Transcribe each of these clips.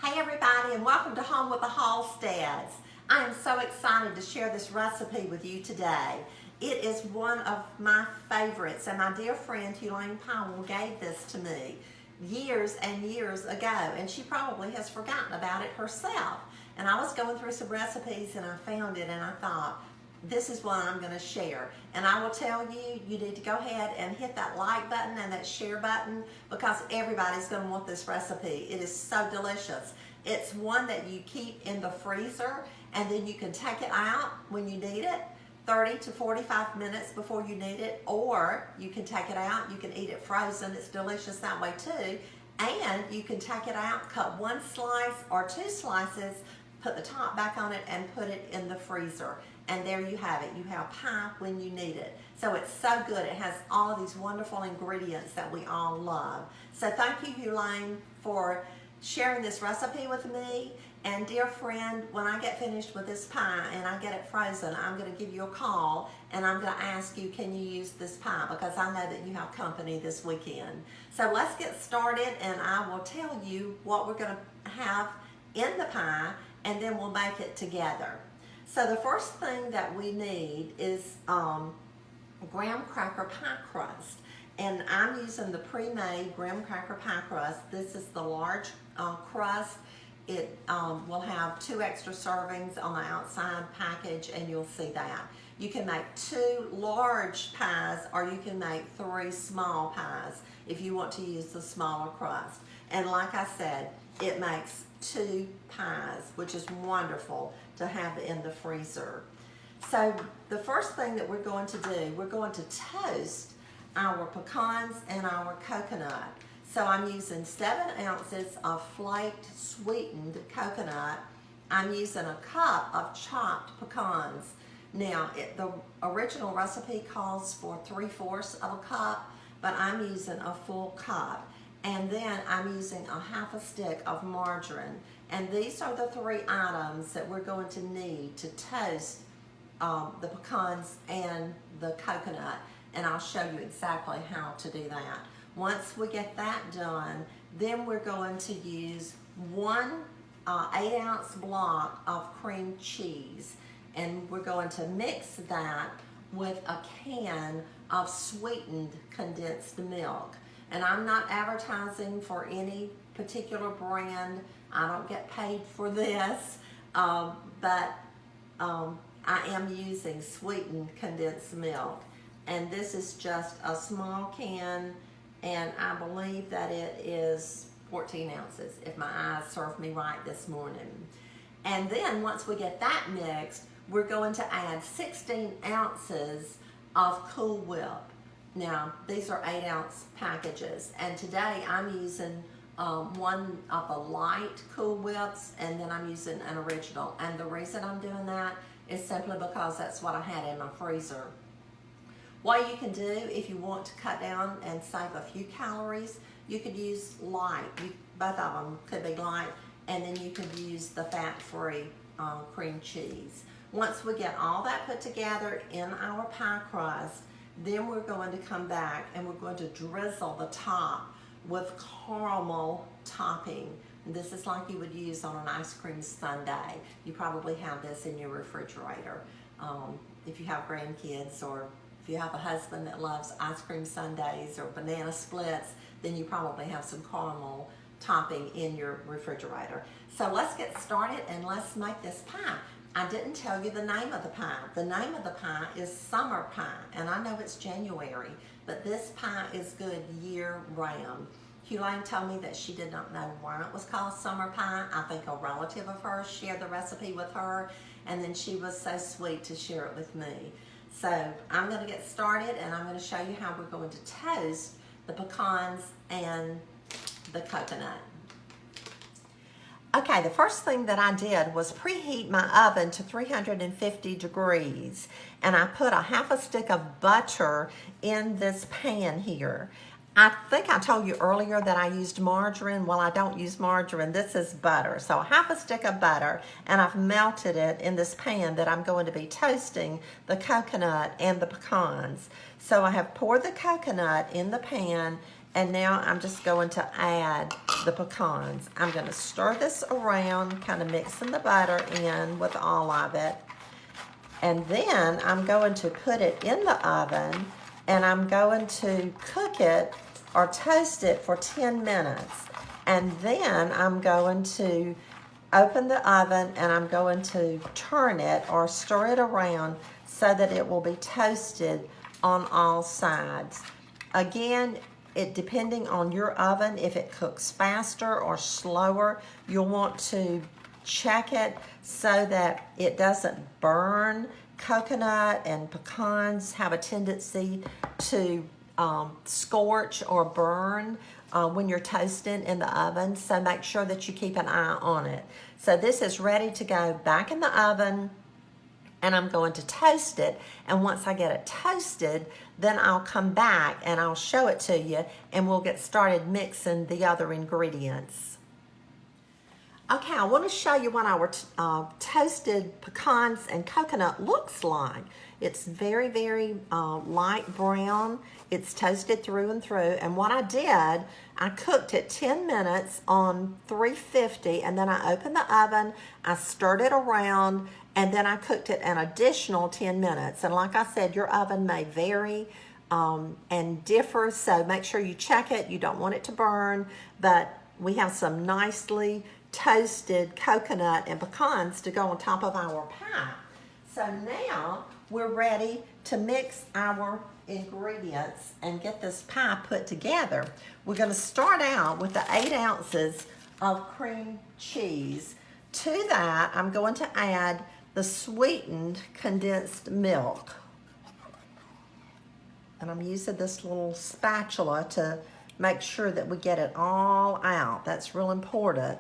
Hey everybody, and welcome to Home with the Halsteads. I am so excited to share this recipe with you today. It is one of my favorites, and my dear friend Elaine Powell gave this to me years and years ago, and she probably has forgotten about it herself. And I was going through some recipes and I found it and I thought, this is what I'm going to share. And I will tell you, you need to go ahead and hit that like button and that share button because everybody's going to want this recipe. It is so delicious. It's one that you keep in the freezer and then you can take it out when you need it, 30 to 45 minutes before you need it, or you can take it out, you can eat it frozen. It's delicious that way too. And you can take it out, cut one slice or two slices, put the top back on it and put it in the freezer. And there you have it. You have pie when you need it. So it's so good. It has all of these wonderful ingredients that we all love. So thank you, Elaine, for sharing this recipe with me. And dear friend, when I get finished with this pie and I get it frozen, I'm going to give you a call and I'm going to ask you, can you use this pie? Because I know that you have company this weekend. So let's get started and I will tell you what we're going to have in the pie and then we'll make it together. So the first thing that we need is graham cracker pie crust. And I'm using the pre-made graham cracker pie crust. This is the large crust. It will have 2 extra servings on the outside package and you'll see that. You can make 2 large pies or you can make 3 small pies if you want to use the smaller crust. And like I said, it makes 2 pies, which is wonderful to have in the freezer. So the first thing that we're going to do, we're going to toast our pecans and our coconut. So I'm using 7 ounces of flaked sweetened coconut. I'm using a cup of chopped pecans. Now, the original recipe calls for 3/4 of a cup, but I'm using a full cup. And then I'm using a half a stick of margarine. And these are the 3 items that we're going to need to toast the pecans and the coconut. And I'll show you exactly how to do that. Once we get that done, then we're going to use 1 8-ounce block of cream cheese. And we're going to mix that with a can of sweetened condensed milk. And I'm not advertising for any particular brand. I don't get paid for this, but I am using sweetened condensed milk. And this is just a small can, and I believe that it is 14 ounces, if my eyes serve me right this morning. And then once we get that mixed, we're going to add 16 ounces of Cool Whip. Now, these are 8-ounce packages, and today I'm using one of the light Cool Whips, and then I'm using an original. And the reason I'm doing that is simply because that's what I had in my freezer. What you can do if you want to cut down and save a few calories, you could use light. Both of them could be light, and then you could use the fat-free cream cheese. Once we get all that put together in our pie crust, then we're going to come back and we're going to drizzle the top with caramel topping. And this is like you would use on an ice cream sundae. You probably have this in your refrigerator. If you have grandkids or if you have a husband that loves ice cream sundaes or banana splits, then you probably have some caramel topping in your refrigerator. So let's get started and let's make this pie. I didn't tell you the name of the pie. The name of the pie is summer pie, and I know it's January, but this pie is good year-round. Elaine told me that she did not know why it was called summer pie. I think a relative of hers shared the recipe with her, and then she was so sweet to share it with me. So I'm going to get started, and I'm going to show you how we're going to toast the pecans and the coconut. Okay, the first thing that I did was preheat my oven to 350 degrees, and I put a half a stick of butter in this pan here. I think I told you earlier that I used margarine. Well, I don't use margarine. This is butter. So a half a stick of butter, and I've melted it in this pan that I'm going to be toasting the coconut and the pecans. So I have poured the coconut in the pan, And now I'm just going to add the pecans. I'm going to stir this around, kind of mixing the butter in with all of it. And then I'm going to put it in the oven, and I'm going to cook it or toast it for 10 minutes. And then I'm going to open the oven, and I'm going to turn it or stir it around so that it will be toasted on all sides. Again, it depending on your oven, if it cooks faster or slower, you'll want to check it so that it doesn't burn. Coconut and pecans have a tendency to scorch or burn when you're toasting in the oven, so make sure that you keep an eye on it. So this is ready to go back in the oven, and I'm going to toast it. And once I get it toasted, then I'll come back and I'll show it to you, and we'll get started mixing the other ingredients. Okay, I want to show you what our toasted pecans and coconut looks like. It's very, very light brown. It's toasted through and through. And what I did, I cooked it 10 minutes on 350, and then I opened the oven, I stirred it around, and then I cooked it an additional 10 minutes. And like I said, your oven may vary and differ, so make sure you check it. You don't want it to burn, but we have some nicely toasted coconut and pecans to go on top of our pie. So now we're ready to mix our ingredients and get this pie put together. We're going to start out with the 8 ounces of cream cheese. To that, I'm going to add the sweetened condensed milk. And I'm using this little spatula to make sure that we get it all out. That's real important,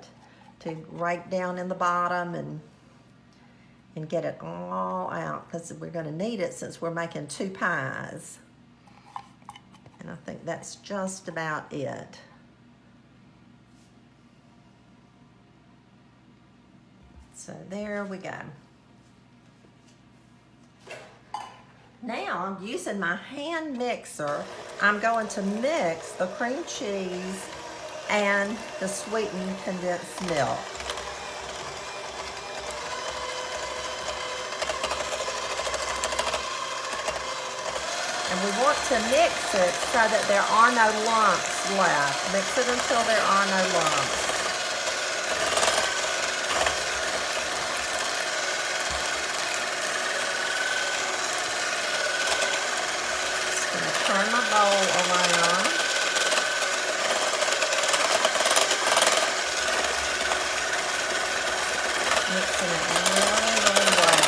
to rake down in the bottom and get it all out, because we're going to need it since we're making 2 pies. And I think that's just about it. So there we go. Now, using my hand mixer, I'm going to mix the cream cheese and the sweetened condensed milk. And we want to mix it so that there are no lumps left. Mix it until there are no lumps. Just going to turn my bowl around. Mixing it really, really well.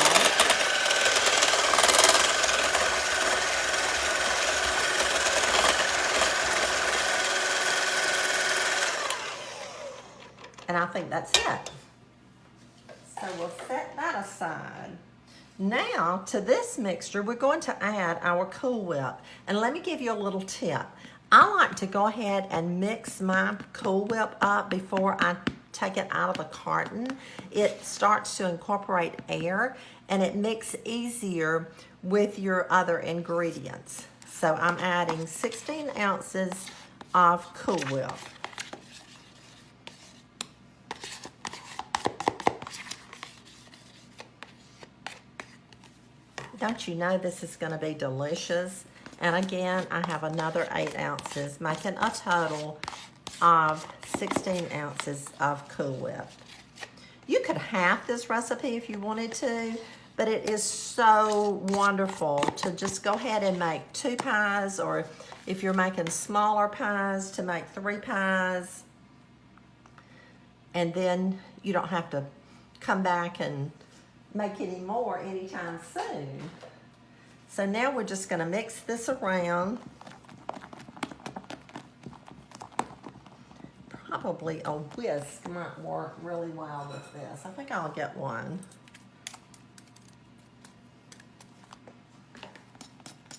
And I think that's it. So we'll set that aside. Now, to this mixture, we're going to add our Cool Whip. And let me give you a little tip. I like to go ahead and mix my Cool Whip up before I take it out of the carton. It starts to incorporate air, and it mixes easier with your other ingredients. So I'm adding 16 ounces of Cool Whip. Don't you know this is going to be delicious? And again, I have another 8 ounces, making a total of 16 ounces of Cool Whip. You could half this recipe if you wanted to, but it is so wonderful to just go ahead and make 2 pies, or if you're making smaller pies, to make 3 pies. And then you don't have to come back and make any more anytime soon. So now we're just going to mix this around. Probably a whisk might work really well with this. I think I'll get one.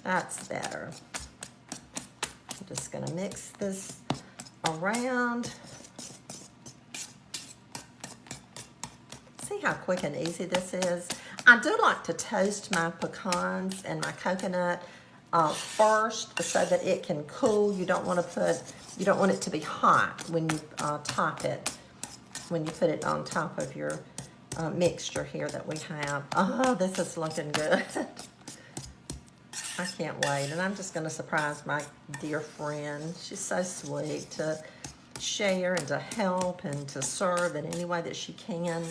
That's better. I'm just going to mix this around. See how quick and easy this is? I do like to toast my pecans and my coconut first so that it can cool. You don't want to put You don't want it to be hot when you top it, when you put it on top of your mixture here that we have. Oh, this is looking good. I can't wait. And I'm just going to surprise my dear friend. She's so sweet to share and to help and to serve in any way that she can,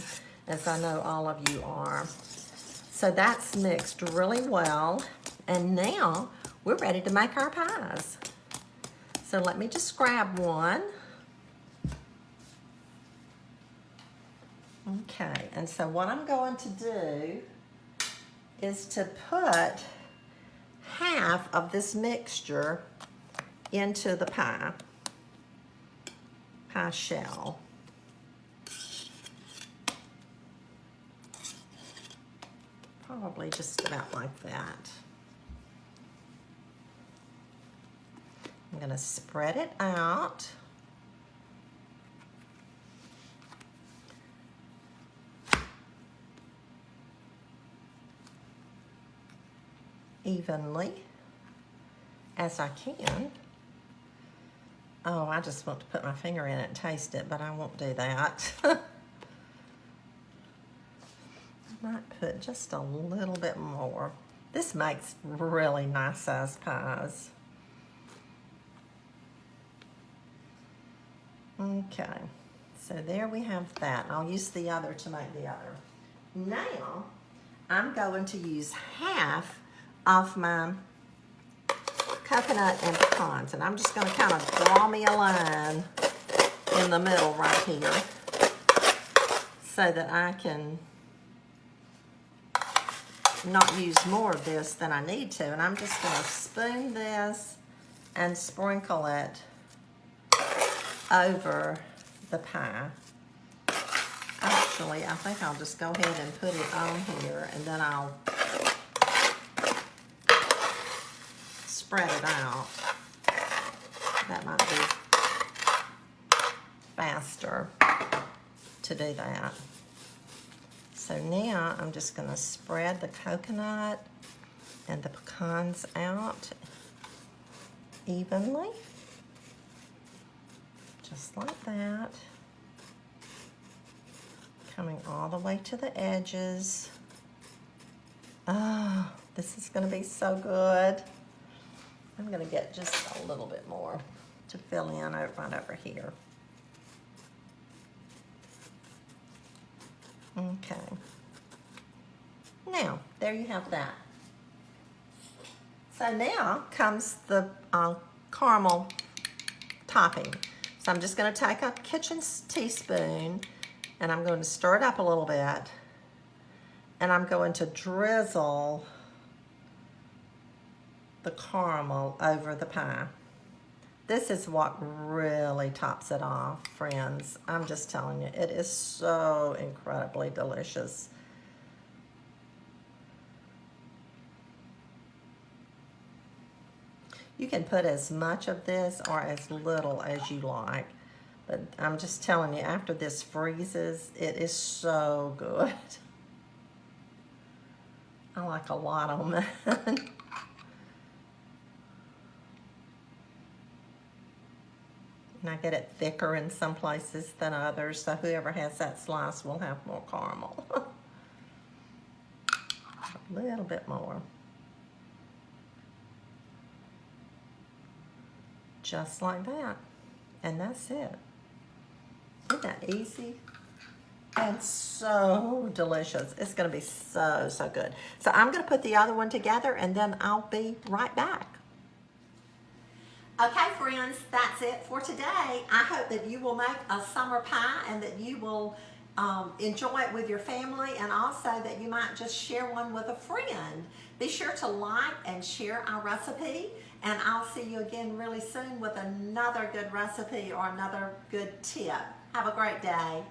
as I know all of you are. So that's mixed really well. And now we're ready to make our pies. So let me just grab one. Okay, and so what I'm going to do is to put half of this mixture into the pie shell. Probably just about like that. I'm going to spread it out. Evenly as I can. Oh, I just want to put my finger in it and taste it, but I won't do that. I might put just a little bit more. This makes really nice sized pies. Okay, so there we have that. I'll use the other to make the other. Now, I'm going to use half of my coconut and pecans, and I'm just going to kind of draw me a line in the middle right here so that I can not use more of this than I need to. And I'm just going to spoon this and sprinkle it over the pie. Actually, I think I'll just go ahead and put it on here, and then I'll spread it out. That might be faster to do that. So now I'm just going to spread the coconut and the pecans out evenly, just like that, coming all the way to the edges. Oh, this is going to be so good. I'm going to get just a little bit more to fill in right over here. Okay. Now, there you have that. So now comes the caramel topping. So I'm just going to take a kitchen teaspoon and I'm going to stir it up a little bit. And I'm going to drizzle the caramel over the pie. This is what really tops it off, friends. I'm just telling you, it is so incredibly delicious. You can put as much of this or as little as you like. But I'm just telling you, after this freezes, it is so good. I like a lot on that. And I get it thicker in some places than others, so whoever has that slice will have more caramel. A little bit more. Just like that. And that's it. Isn't that easy? And so delicious. It's going to be so, so good. So I'm going to put the other one together and then I'll be right back. Okay, friends, that's it for today. I hope that you will make a summer pie and that you will enjoy it with your family, and also that you might just share one with a friend. Be sure to like and share our recipe, and I'll see you again really soon with another good recipe or another good tip. Have a great day.